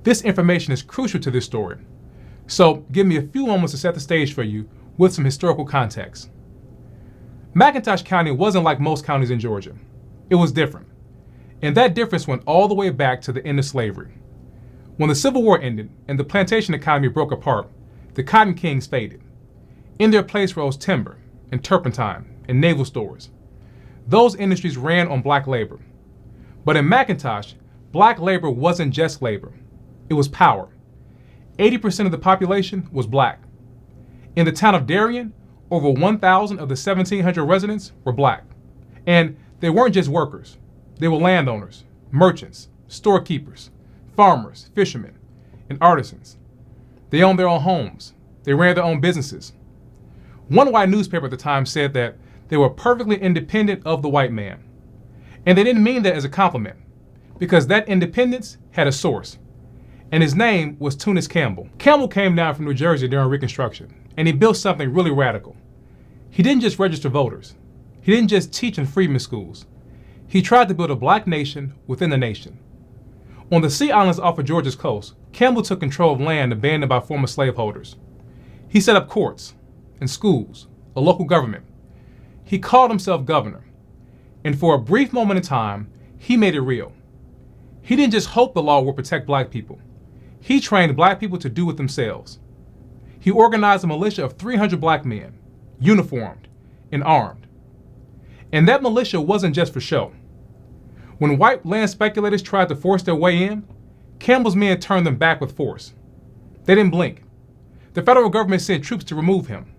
This information is crucial to this story. So give me a few moments to set the stage for you with some historical context. McIntosh County wasn't like most counties in Georgia. It was different. And that difference went all the way back to the end of slavery. When the Civil War ended and the plantation economy broke apart, the Cotton Kings faded. In their place rose timber and turpentine and naval stores. Those industries ran on black labor. But in McIntosh, black labor wasn't just labor. It was power. 80% of the population was black. In the town of Darien, over 1,000 of the 1,700 residents were black. And they weren't just workers. They were landowners, merchants, storekeepers, farmers, fishermen, and artisans. They owned their own homes. They ran their own businesses. One white newspaper at the time said that they were perfectly independent of the white man. And they didn't mean that as a compliment, because that independence had a source. And his name was Tunis Campbell. Campbell came down from New Jersey during Reconstruction, and he built something really radical. He didn't just register voters. He didn't just teach in freedmen's schools. He tried to build a black nation within the nation. On the Sea Islands off of Georgia's coast, Campbell took control of land abandoned by former slaveholders. He set up courts and schools, a local government. He called himself governor. And for a brief moment in time, he made it real. He didn't just hope the law would protect black people. He trained black people to do it themselves. He organized a militia of 300 black men, uniformed and armed. And that militia wasn't just for show. When white land speculators tried to force their way in, Campbell's men turned them back with force. They didn't blink. The federal government sent troops to remove him.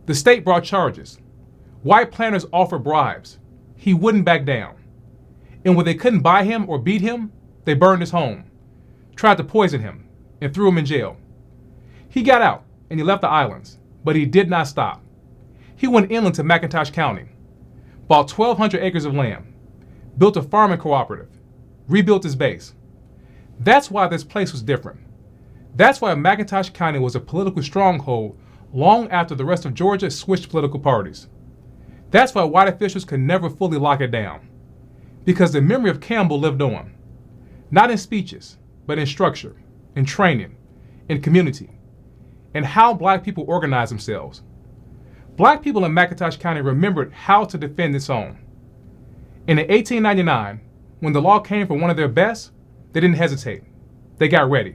The state brought charges. White planters offered bribes. He wouldn't back down. And when they couldn't buy him or beat him, they burned his home, tried to poison him, and threw him in jail. He got out and he left the islands, but he did not stop. He went inland to McIntosh County, bought 1,200 acres of land, built a farming cooperative, rebuilt his base. That's why this place was different. That's why McIntosh County was a political stronghold long after the rest of Georgia switched political parties. That's why white officials could never fully lock it down, because the memory of Campbell lived on, not in speeches, but in structure, in training, in community, and how black people organized themselves. Black people in McIntosh County remembered how to defend its own. And in 1899, when the law came for one of their best, they didn't hesitate. They got ready.